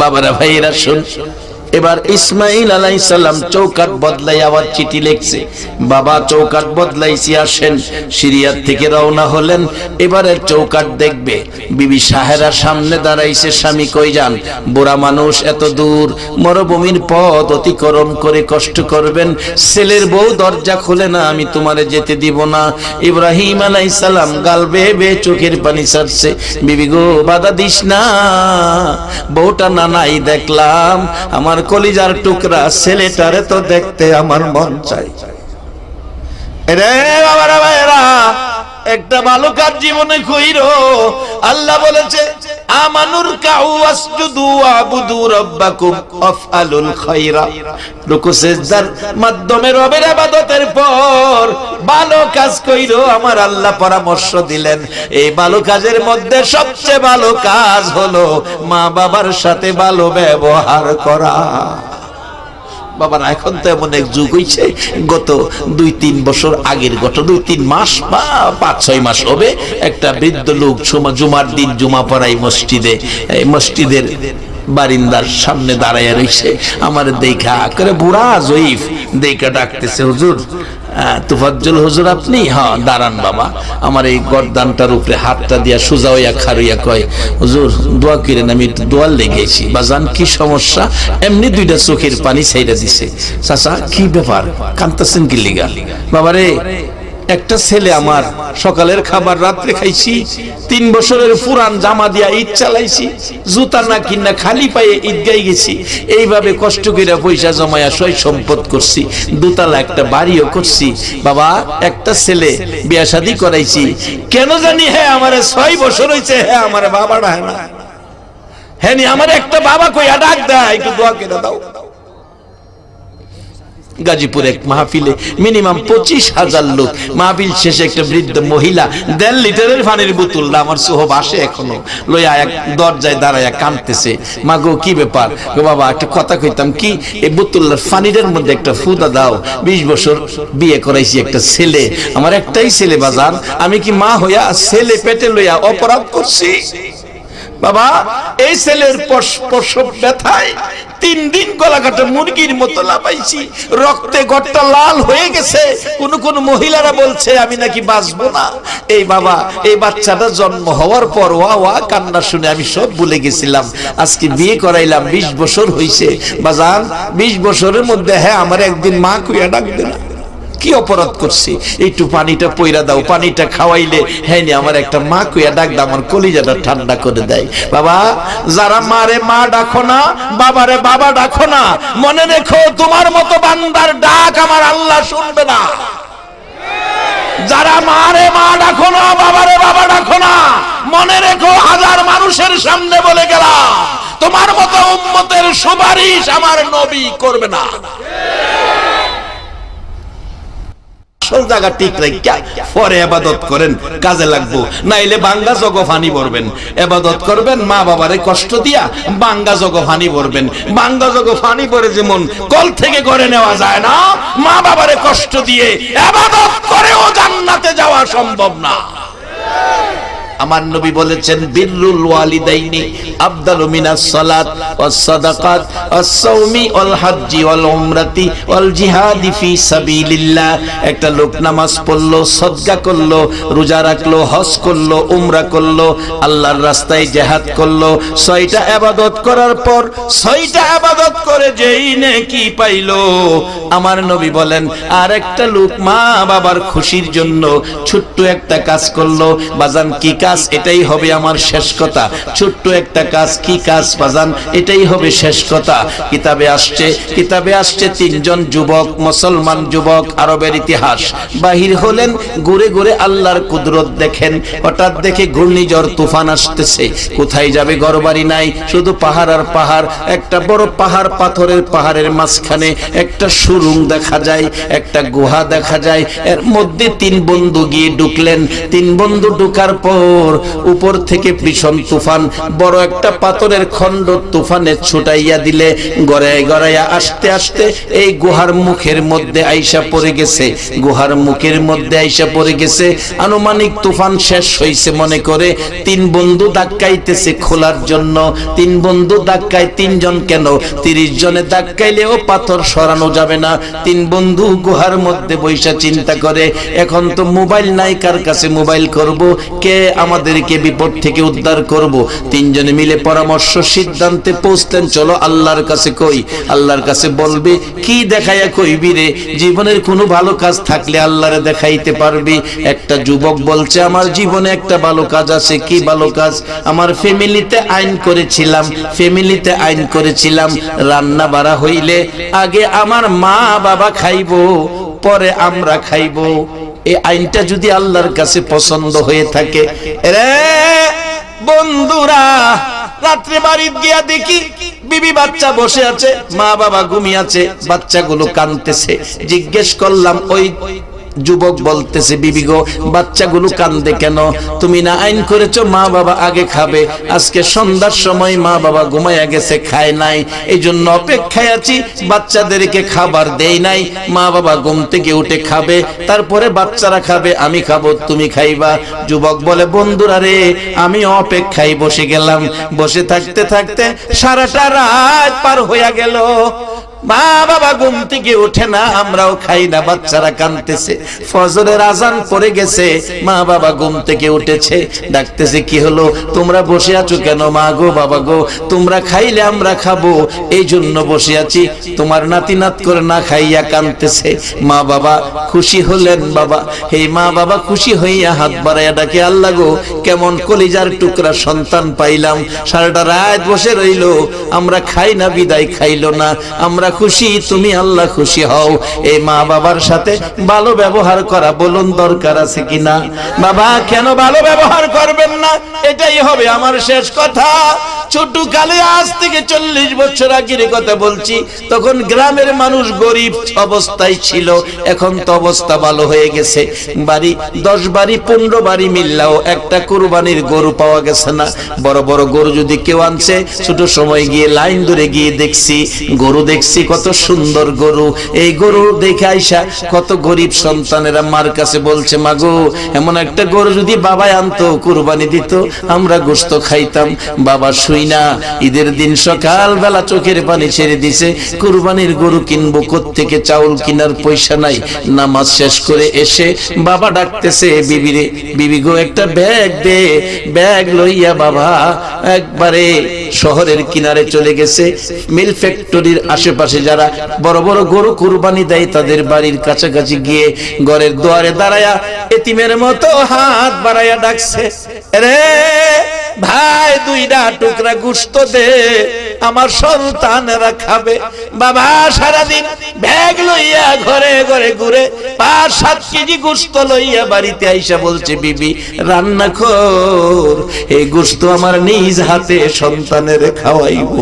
বাবারা ভাইয়েরা শুন, এবার ইসমাইল আলাইহিস সালাম চৌকাট বদলাই আবার চিঠি লিখছে। বাবা চৌকাট বদলাইছি, আসেন। সিরিয়ার থেকে রওনা হলেন, এবারে চৌকাট দেখবে। বিবি সাহেরা সামনে দাঁড়াইছে, স্বামী কই যান? বুড়া মানুষ, এত দূর মরুভূমির পথ অতিক্রম করে কষ্ট করবেন, ছেলের বউ দরজা খুলে না, আমি তোমারে যেতে দিব না। ইব্রাহিম আলাইহিস সালাম গাল বেয়ে চোখের পানি ছাড়ছে। বিবি গো, বাধা দিস না, বউটা নানাই দেখলাম, আমার কলিজার টুকরা ছেলেটারে তো দেখতে আমার মন চাই। রে বাবারা ভাইরা, একটা ভালো কাজ জীবনে কইরো। আল্লাহ বলেছে আমানুর কাউ ওয়াসজুদু ওয়াবুদু রাব্বাকুম আফআলুল খায়রা। রুকু সিজদার মাধ্যমে রবের ইবাদতের পর ভালো কাজ কইরো। আমার আল্লাহ পরামর্শ দিলেন এই ভালো কাজের মধ্যে সবচেয়ে ভালো কাজ হলো মা বাবার সাথে ভালো ব্যবহার করা। বাবার এখন তো এমন এক যুগ হইছে, গত 2-3 বছর আগের ঘটনা, 2-3 মাস বা 5-6 মাস হবে, একটা বৃদ্ধ লোক জুমার দিন জুমা পড়াই মসজিদে, মসজিদের বারিন্দার সামনে দাঁড়াইয়া রইছে। আমার দেখা করে বুড়া জয়ীফ দেখা ডাকতেছে, হুজুর তুফাজ্জল হুজুর আপনি? হ্যাঁ দাঁড়ান বাবা। আমার এই গর্দানটার উপরে হাতটা দিয়া সোজা হইয়া খারুইয়া কয়, হুজুর দোয়া করেন, আমি একটু দোয়ার লেগেছি। বাজান কি সমস্যা? এমনি 2টা চোখের পানি ছাইড়া দিছে। চাচা কি ব্যাপার, কাঁদতেছেন কি লিগা? বাবারে একটা ছেলে আমার, সকালের খাবার রাত্রে খাইছি, 3 বছরের পুরান জামা দিয়া ঈদ চালাইছি, জুতা না কিনা খালি পায়ে ঈদগাই গেছি, এইভাবে কষ্ট করে পয়সা জমায়া সয় সম্পদ করছি, 2 তলা একটা বাড়িও করছি। বাবা একটা ছেলে বিয়া শাদী করাইছি, কেন জানি হ্যাঁ আমার 6 বছর হয়েছে, হ্যাঁ আমার বাবা ডাকে না, হ্যাঁ নি আমার একটা বাবা কইয়া ডাক দেয়, একটু দোয়া করে দাও। গাজীপুর এক মাহফিলে মিনিমাম 25,000 লোক, মাহফিল শেষে একটা বৃদ্ধ মহিলা 1.5 লিটারের পানির বোতল আমার সোহব আসে এখনো লইয়া এক দরজায় দাঁড়ায়া কাঁদতেছে। মা গো কি ব্যাপার? গো বাবা একটা কথা কইতাম কি, এই বোতলের পানির মধ্যে একটা ফুদা দাও, 20 বছর বিয়ে করাইছি, একটা ছেলে আমার, একটাই ছেলে বাজার, আমি কি মা হইয়া ছেলে পেটে লইয়া অপরাধ করছি? বাবা এই ছেলের প্রসব ব্যথায় 3 দিন গলা কাটা মুরগির মতো লাফাইছি, রক্তে গড়টা লাল হয়ে গেছে, কোন মহিলারা বলছে আমি নাকি বাঁচবো না। এই বাবা এই বাচ্চাটা জন্ম হওয়ার পর ওয়া কান্না শুনে আমি সব ভুলে গেছিলাম। আজকে বিয়ে করাইলাম, 20 বছর হইছে বাজান, 20 বছরের মধ্যে হ্যাঁ আমার একদিন মা কইয়া ডাকবে না। কি অপরাধ করছি? একটু পানিটা পয়রা দাও, পানিটা খাওয়াইলে হ্যাঁ আমার একটা মা কইয়া ডাক দাও, আমার কলিজাটা ঠান্ডা করে দেয়। বাবা যারা মারে মা ডাকো না, বাবারে বাবা ডাকো না, মনে রেখো তোমার মতো বান্দার ডাক আমার আল্লাহ শুনবে না। যারা মারে মা ডাকো না, বাবারে বাবা ডাকো না, মনে রেখো 1000 মানুষের সামনে বলে গেলাম তোমার মতো উম্মতের সুপারিশ আমার নবী করবে না। জায়গা ঠিক রাখা পরে ইবাদত করেন, কাজে লাগবো, নাইলে বাঙ্গা জগ ফানি ভরবেন। ইবাদত করবেন মা বাবারে কষ্ট দিয়া, বাঙ্গা জগ ফানি ভরবেন। বাঙ্গা জগ ফানি ভরে যেমন কল থেকে করে নেওয়া যায় না, মা বাবারে কষ্ট দিয়ে ইবাদত করেও জান্নাতে যাওয়া সম্ভব না। আমার নবী বলেছেন বিররুল ওয়ালিদাইনি আফদালু মিনাস সালাত ওয়াস সাদাকাত ওয়াস সাওমি ওয়াল হজ্জি ওয়াল উমরাতি ওয়াল জিহাদি ফি সাবিলিল্লাহ। একটা লোক নামাজ পড়লো, সদকা করলো, রোজা রাখলো, হজ করলো, উমরা করলো, আল্লাহর রাস্তায় জিহাদ করলো, 6টা ইবাদত করার পর 6টা ইবাদত করে যেই নেকি পাইলো, আমার নবী বলেন আর একটা লোক মা বাবার খুশির জন্য ছোট্ট একটা কাজ করলো। বাজান কি কাজ? এটাই হবে আমার শেষ কথা। ছোট্ট একটা কাজ, কি কাজ বাজান? এটাই হবে শেষ কথা। কিতাবে আসছে 3 জন যুবক, মুসলমান যুবক, আরবের ইতিহাস, বাহির হলেন, ঘুরে ঘুরে আল্লাহর কুদরত দেখেন। হঠাৎ দেখে ঘূর্ণিঝড় তুফান আসতেছে, কোথায় যাবে ঘরবাড়ি নাই, শুধু পাহাড় আর পাহাড়। একটা বড় পাহাড়, পাহাড়ের মাঝখানে একটা সুড়ঙ্গ দেখা যায়, একটা গুহা দেখা যায়, এর মধ্যে 3 বন্ধু গিয়ে ঢুকলেন। 3 বন্ধু ঢুকার পর উপর থেকে ভীষণ তুফান, বড় একটা পাথরের খণ্ড তুফানে ছুটাইয়া দিলে গড়াইয়া গড়াইয়া আস্তে আস্তে এই গুহার মুখের মধ্যে আইসা পড়ে গেছে। গুহার মুখের মধ্যে আইসা পড়ে গেছে। আনুমানিক তুফান শেষ হইছে মনে করে 3 বন্ধু ধাক্কাইতেছে খোলার জন্য। 3 বন্ধু ধাক্কায়, 3 জন কেন 30 জনে ধাক্কাইলেও পাথর সরানো যাবে না। 3 বন্ধু গুহার মধ্যে বৈশা চিন্তা করে, এখন তো মোবাইল নাই, কার কাছে মোবাইল করব, কে আমাদেরকে বিপদ থেকে উদ্ধার করব। 3 জনে মিলে পরামর্শ সিদ্ধান্তে পৌঁছলেন, চলো আল্লাহর কাছে কই। আল্লাহর কাছে বলবে কি দেখাইয়া কইবি রে? জীবনের কোনো ভালো কাজ থাকলে আল্লাহরে দেখাইতে পারবি। একটা যুবক বলছে, আমার জীবনে একটা ভালো কাজ আছে। কি ভালো কাজ? আমার ফ্যামিলিতে আইন করেছিলাম রান্না বাড়া হইলে আগে আমার মা বাবা খাইবো, পরে আমরা খাইবো। এই আইনটা যদি আল্লাহর কাছে পছন্দ হয়ে থাকে, রে বন্ধুরা রাত্রে বাড়ি গিয়া দেখি বিবি বাচ্চা বসে আছে, মা বাবা ঘুমিয়ে আছে, বাচ্চাগুলো কাঁদতেছে। জিজ্ঞেস করলাম, ওই যুবক বলতেছে, বিবি গো বাচ্চাগুলো কান্দে কেন? তুমি না আইন করেছো মা বাবা আগে খাবে, আজকে সন্ধ্যার সময় মা বাবা ঘুমাইয়া গেছে, খায় নাই, এই জন্য অপেক্ষায় আছি, বাচ্চাদেরকে খাবার দেই নাই, মা বাবা ঘুম থেকে উঠে খাবে, তারপরে বাচ্চারা খাবে, আমি খাবো, তুমি খাইবা। যুবক বলে, বন্ধুরা রে, আমি অপেক্ষায় বসে গেলাম, বসে থাকতে থাকতে সারাটা রাত পার হইয়া গেল, মা বাবা ঘুম থেকে উঠে না, আমরাও খাই না, বাচ্চারা কাঁদতেছে। ফজরের আজান পড়ে গেছে, মা বাবা ঘুম থেকে উঠেছে, ডাকতেছে, কি হলো, তোমরা বসে আছো কেন? মা গো বাবা গো, তোমরা খাইলে আমরা খাবো, এই জন্য বসে আছি, তোমার নাতি নাত করে না খাইয়া কাঁদতেছে। মা বাবা খুশি হলেন। বাবা, এই মা বাবা খুশি হইয়া হাত বাড়াইয়া ডাকে, আল্লাহ গো, কেমন কলিজার টুকরা সন্তান পাইলাম, সারাটা রাত বসে রইল, আমরা খাই না বিদায় খাইলো না, আমরা খুশি, তুমি আল্লাহ খুশি হও। এই মা বাবার সাথে ভালো ব্যবহার করা বলুন দরকার আছে কিনা? বাবা কেন ভালো ব্যবহার করবেন না? এটাই হবে আমার শেষ কথা। ছোট কালে, আজ থেকে 40 বছর আগের কথা বলছি, তখন গ্রামের মানুষ গরিব অবস্থায় ছিল, এখন তো অবস্থা ভালো হয়ে গেছে। বাড়ি 10 বাড়ি 15 বাড়ি মিললেও একটা কুরবানির গরু পাওয়া গেছে না। বড় বড় গরু যদি কেউ আনছে, ছোট সময় গিয়ে লাইন ধরে গিয়ে দেখছি, গরু দেখছি, কত সুন্দর গরু। এই গরু দেখে আইসা কত গরিব সন্তানেরা মার কাছে বলছে, মাগো এমন একটা গরু যদি বাবাই আনতো, কুরবানি দিত, আমরা গোশত খাইতাম। বাবা শুই না, ঈদের দিন সকাল বেলা চোখের পানি ছেড়ে দিছে, কুরবানির গরু কিনবো কোত্থেকে, চাউল কিনার পয়সা নাই। নামাজ শেষ করে এসে বাবা ডাকতেছে, বিবিরে, বিবি গো একটা ব্যাগ দে। ব্যাগ লইয়া বাবা একবারে শহরের কিনারে চলে গেছে। মিল ফ্যাক্টরির আশেপাশে যারা বড় বড় গরু কুরবানি দেয়, তাদের বাড়ির কাছাকাছি গিয়ে ঘরের দুয়ারে দাঁড়ায়া এতিমের মতো হাত বাড়াইয়া ডাকছে, রে ভাই, 2টা টুকরা গোশত দে, আমার সন্তানেরা খাবে। বাবা সারাদিন ব্যাগ লইয়া ঘরে ঘরে ঘুরে 5-7 কেজি গোশত লইয়া বাড়িতে আইসা বলছে, বিবি রান্না কর, এই গোশত আমার নিজ হাতে সন্তানের খাওয়াইব।